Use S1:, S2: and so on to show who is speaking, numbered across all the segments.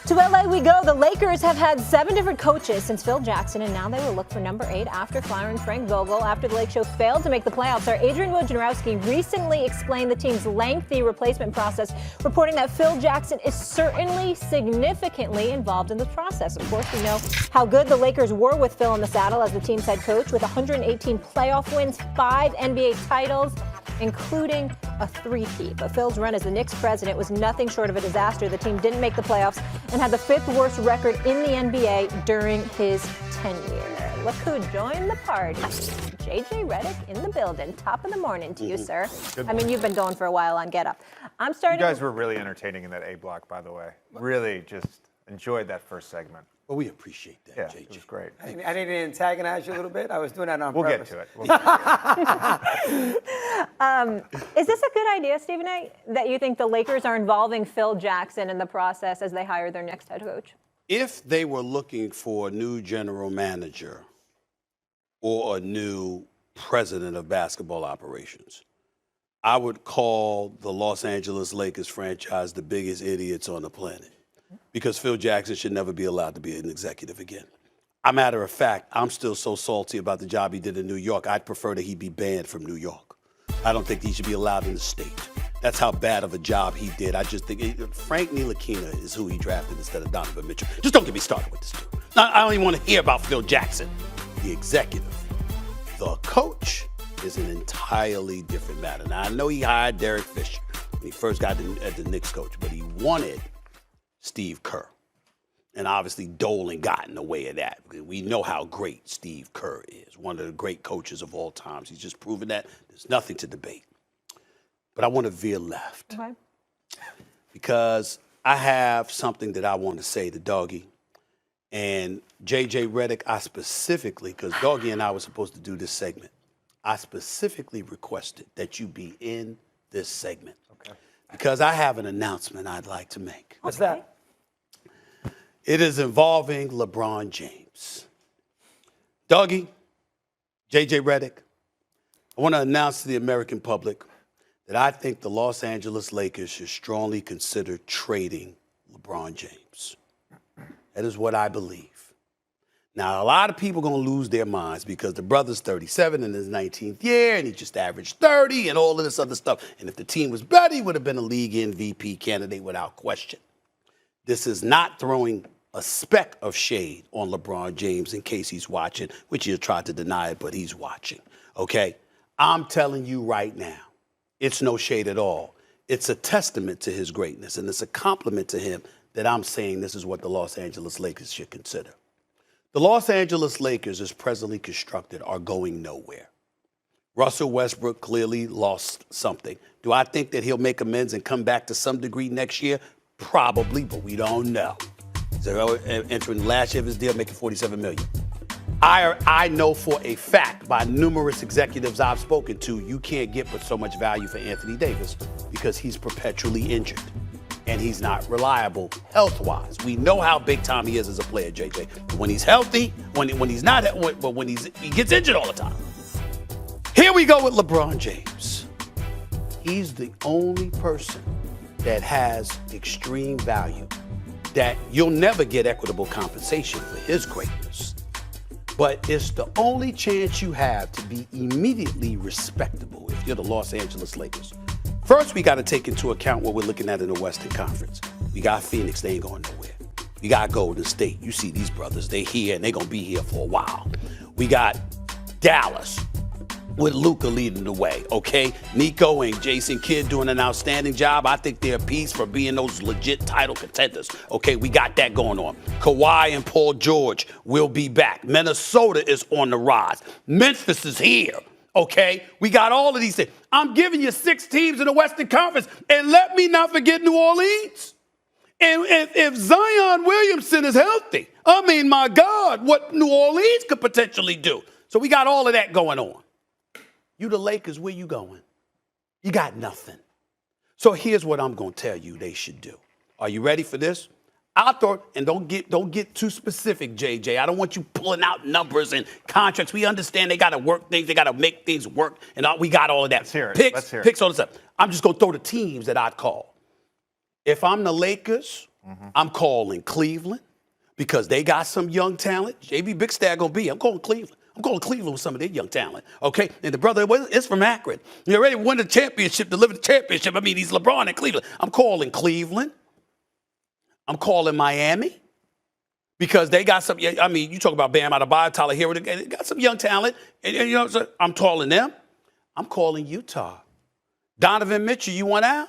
S1: To LA we go. The Lakers have had 7 different coaches since Phil Jackson, and now they will look for number 8 after firing Frank Vogel. After the Lake Show failed to make the playoffs, our Adrian Wojnarowski recently explained the team's lengthy replacement process, reporting that Phil Jackson is certainly significantly involved in the process. Of course, we know how good the Lakers were with Phil in the saddle as the team's head coach, with 118 playoff wins, 5 NBA titles, including a 3-peat. But Phil's run as the Knicks president was nothing short of a disaster. The team didn't make the playoffs and had the 5th worst record in the NBA during his tenure. Look who joined the party. J.J. Redick in the building. Top of the morning to you, sir. I mean, you've been going for a while on Get Up. I'm starting.
S2: You guys were really entertaining in that A block, by the way. Really just enjoyed that first segment.
S3: Well, we appreciate that,
S2: Yeah,
S3: JJ.
S2: it was great.
S4: I didn't antagonize you a little bit. I was doing that on purpose.
S2: We'll get to it.
S1: Is this a good idea, Stephen A., that you think the Lakers are involving Phil Jackson in the process as they hire their next head coach?
S3: If they were looking for a new general manager or a new president of basketball operations, I would call the Los Angeles Lakers franchise the biggest idiots on the planet, because Phil Jackson should never be allowed to be an executive again. A matter of fact, I'm still so salty about the job he did in New York. I'd prefer that he be banned from New York. I don't think he should be allowed in the state. That's how bad of a job he did. I just think Frank Ntilikina is who he drafted instead of Donovan Mitchell. Just don't get me started with this dude. I don't even want to hear about Phil Jackson, the executive. The coach is an entirely different matter. Now, I know he hired Derek Fisher when he first got as the Knicks coach, but he wanted Steve Kerr. And obviously Dolan got in the way of that. We know how great Steve Kerr is, one of the great coaches of all times. He's just proven that. There's nothing to debate. But I want to veer left.
S1: Okay.
S3: Because I have something that I want to say to Doggy. And J.J. Redick, I specifically, because Doggy and I were supposed to do this segment, I specifically requested that you be in this segment.
S2: Okay.
S3: Because I have an announcement I'd like to make.
S4: What's that?
S3: It is involving LeBron James. Doggy, J.J. Redick, I want to announce to the American public that I think the Los Angeles Lakers should strongly consider trading LeBron James. That is what I believe. Now, a lot of people are going to lose their minds because the brother's 37 in his 19th year, and he just averaged 30 and all of this other stuff. And if the team was better, he would have been a league MVP candidate without question. This is not throwing a speck of shade on LeBron James in case he's watching, which he'll try to deny it, but he's watching, okay? I'm telling you right now, it's no shade at all. It's a testament to his greatness, and it's a compliment to him that I'm saying this is what the Los Angeles Lakers should consider. The Los Angeles Lakers, as presently constructed, are going nowhere. Russell Westbrook clearly lost something. Do I think that he'll make amends and come back to some degree next year? Probably, but we don't know. So entering last year of his deal, making $47 million. I know for a fact by numerous executives I've spoken to, you can't get but so much value for Anthony Davis because he's perpetually injured and he's not reliable health-wise. We know how big time he is as a player, JJ. When he's healthy, when he's not, but when he gets injured all the time. Here we go with LeBron James. He's the only person that has extreme value, that you'll never get equitable compensation for his greatness. But it's the only chance you have to be immediately respectable if you're the Los Angeles Lakers. First, we got to take into account what we're looking at in the Western Conference. We got Phoenix, they ain't going nowhere. We got Golden State. You see these brothers, they here and they going to be here for a while. We got Dallas with Luka leading the way, okay? Nico and Jason Kidd doing an outstanding job. I think they're a piece for being those legit title contenders, okay? We got that going on. Kawhi and Paul George will be back. Minnesota is on the rise. Memphis is here, okay? We got all of these things. I'm giving you 6 teams in the Western Conference, and let me not forget New Orleans. And if Zion Williamson is healthy, I mean, my God, what New Orleans could potentially do. So we got all of that going on. You the Lakers, where you going? You got nothing. So here's what I'm going to tell you they should do. Are you ready for this? And don't get too specific, JJ. I don't want you pulling out numbers and contracts. We understand they got to work things. They got to make things work. And we got all of that.
S2: Let's hear it.
S3: Picks, all this stuff. I'm just going to throw the teams that I'd call. If I'm the Lakers, I'm calling Cleveland because they got some young talent. JB Big Stag gonna be. I'm calling Cleveland. I'm calling Cleveland with some of their young talent. Okay, and the brother is from Akron. He already won the championship, delivered the championship. I mean, he's LeBron in Cleveland. I'm calling Cleveland. I'm calling Miami. Because they got some, I mean, you talk about Bam Adebayo, Tyler Hero, they got some young talent. And you know, so I'm calling them. I'm calling Utah. Donovan Mitchell, you want out?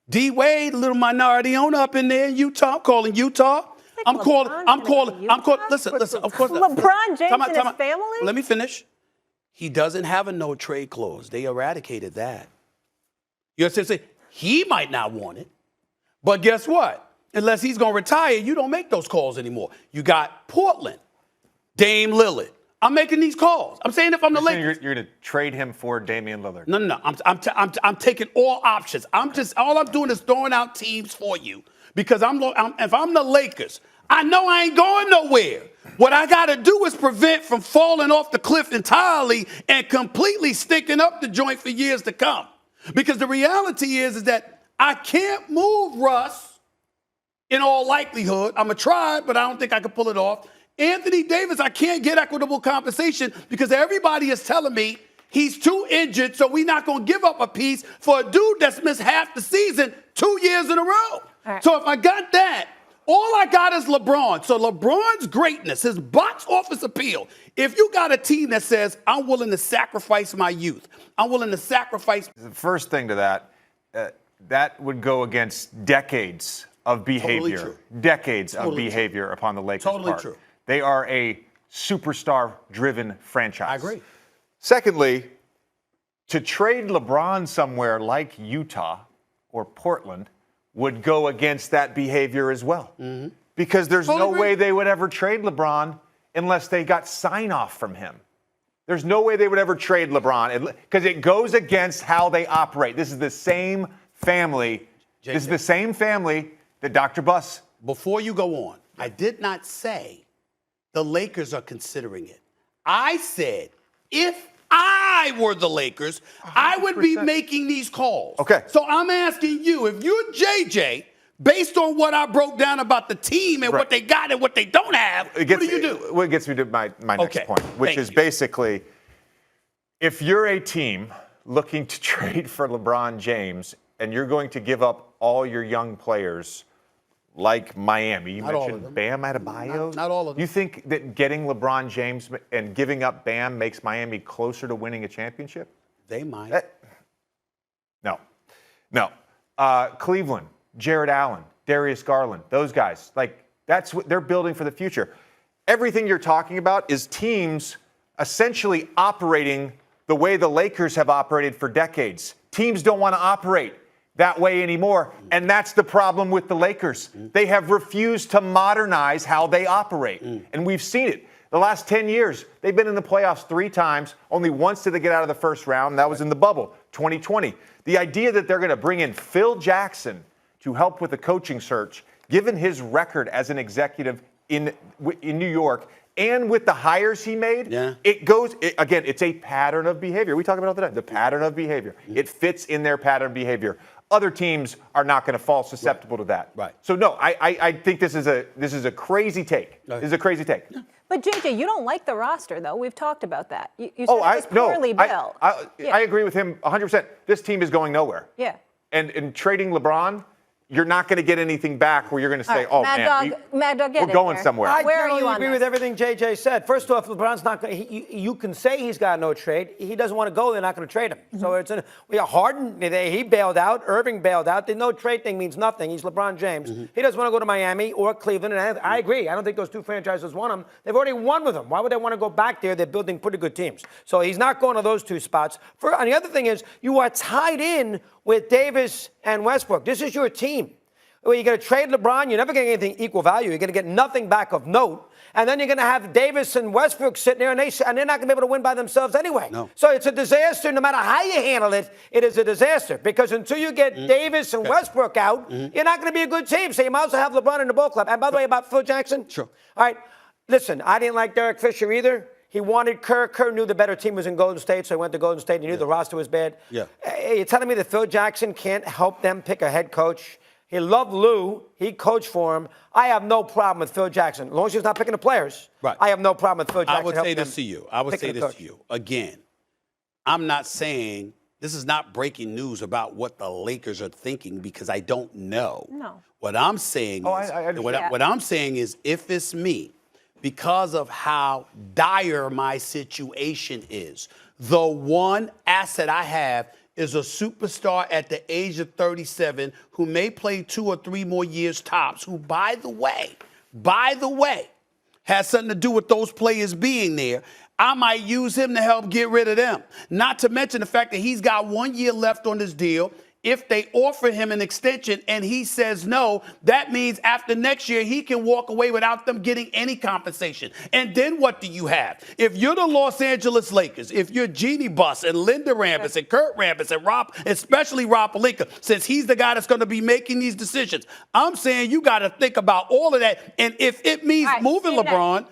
S3: D Wade, little minority owner up in there in Utah. I'm calling Utah. I'm calling, listen, of course.
S1: LeBron James and his family?
S3: Let me finish. He doesn't have a no trade clause. They eradicated that. You know what I'm saying? He might not want it. But guess what? Unless he's going to retire, you don't make those calls anymore. You got Portland, Dame Lillard. I'm making these calls. I'm saying if I'm the Lakers.
S2: You're going to trade him for Damian Lillard.
S3: No. I'm taking all options. All I'm doing is throwing out teams for you because if I'm the Lakers, I know I ain't going nowhere. What I got to do is prevent from falling off the cliff entirely and completely stinking up the joint for years to come. Because the reality is that I can't move Russ in all likelihood. I'm going to try, but I don't think I can pull it off. Anthony Davis, I can't get equitable compensation because everybody is telling me he's too injured, so we're not going to give up a piece for a dude that's missed half the season 2 years in a row. Right. So if I got that, all I got is LeBron. So LeBron's greatness, his box office appeal. If you got a team that says, I'm willing to sacrifice my youth, I'm willing to sacrifice.
S2: The first thing to that, that would go against decades of behavior.
S3: Totally
S2: Decades of behavior upon the Lakers'
S3: Totally
S2: part.
S3: true.
S2: They are a superstar-driven franchise.
S3: I agree.
S2: Secondly, to trade LeBron somewhere like Utah or Portland would go against that behavior as well. Mm-hmm. Because there's no way they would ever trade LeBron unless they got sign-off from him. There's no way they would ever trade LeBron because it goes against how they operate. This is the same family. JJ. This is the same family that Dr. Buss.
S3: Before you go on, I did not say the Lakers are considering it. I said if I were the Lakers, 100%. I would be making these calls.
S2: Okay.
S3: So I'm asking you, if you're JJ, based on what I broke down about the team and what they got and what they don't have, what do you do?
S2: Well, it gets me to my next point, which is basically, if you're a team looking to trade for LeBron James and you're going to give up all your young players like Miami, you mentioned Bam Adebayo.
S3: Not all of them.
S2: You think that getting LeBron James and giving up Bam makes Miami closer to winning a championship?
S3: They might.
S2: No. Cleveland, Jared Allen, Darius Garland, those guys, like that's what they're building for the future. Everything you're talking about is teams essentially operating the way the Lakers have operated for decades. Teams don't want to operate that way anymore, and that's the problem with the Lakers. They have refused to modernize how they operate, and we've seen it. The last 10 years, they've been in the playoffs 3 times. Only once did they get out of the first round, and that was in the bubble, 2020. The idea that they're going to bring in Phil Jackson to help with the coaching search, given his record as an executive in New York and with the hires he made, again, it's a pattern of behavior. We talk about it all the time, the pattern of behavior. It fits in their pattern of behavior. Other teams are not going to fall susceptible to that.
S3: Right.
S2: So no, I think this is a crazy take. This is a crazy take.
S1: But JJ, you don't like the roster, though. We've talked about that. You said it was poorly built.
S2: I agree with him 100%. This team is going nowhere.
S1: Yeah.
S2: And in trading LeBron, you're not going to get anything back where you're going to say,
S1: Mad Dog,
S2: we're going somewhere.
S4: I
S1: Where are you
S4: totally
S1: on
S4: agree
S1: this?
S4: with everything JJ said. First off, LeBron's not going to, you can say he's got no trade. He doesn't want to go, they're not going to trade him. So we are Harden, he bailed out, Irving bailed out. The no trade thing means nothing. He's LeBron James. He doesn't want to go to Miami or Cleveland, and I agree. I don't think those two franchises want him. They've already won with him. Why would they want to go back there? They're building pretty good teams. So he's not going to those two spots. And the other thing is, you are tied in with Davis and Westbrook. This is your team. Well, you're going to trade LeBron, you're never getting anything equal value. You're going to get nothing back of note. And then you're going to have Davis and Westbrook sitting there, and they're not going to be able to win by themselves anyway.
S3: No.
S4: So it's a disaster. No matter how you handle it, it is a disaster. Because until you get Davis and Westbrook out, you're not going to be a good team. So you might as well have LeBron in the ball club. And by the way, about Phil Jackson.
S3: Sure.
S4: All right. Listen, I didn't like Derek Fisher either. He wanted Kerr. Kerr knew the better team was in Golden State, so he went to Golden State. He knew the roster was bad.
S3: Yeah.
S4: You're telling me that Phil Jackson can't help them pick a head coach He loved Lou. He coached for him. I have no problem with Phil Jackson. As long as he's not picking the players,
S3: Right.
S4: I have no problem with Phil Jackson.
S3: I would say
S4: helping
S3: this
S4: him
S3: to you. I would say
S4: picking a
S3: this
S4: coach.
S3: to you. Again, I'm not saying this is not breaking news about what the Lakers are thinking because I don't know.
S1: No.
S3: What I'm saying is,
S2: I understand.
S3: what I'm saying is, if it's me, because of how dire my situation is, the one asset I have is a superstar at the age of 37 who may play 2 or 3 more years tops, who, by the way, has something to do with those players being there. I might use him to help get rid of them. Not to mention the fact that he's got 1 year left on this deal. If they offer him an extension and he says no, that means after next year, he can walk away without them getting any compensation. And then what do you have? If you're the Los Angeles Lakers, if you're Jeannie Buss and Linda Rambis and Kurt Rambis and Rob, especially Rob Pelinka, since he's the guy that's going to be making these decisions, I'm saying you got to think about all of that. And if it means
S1: All right,
S3: moving
S1: see you next.
S3: LeBron,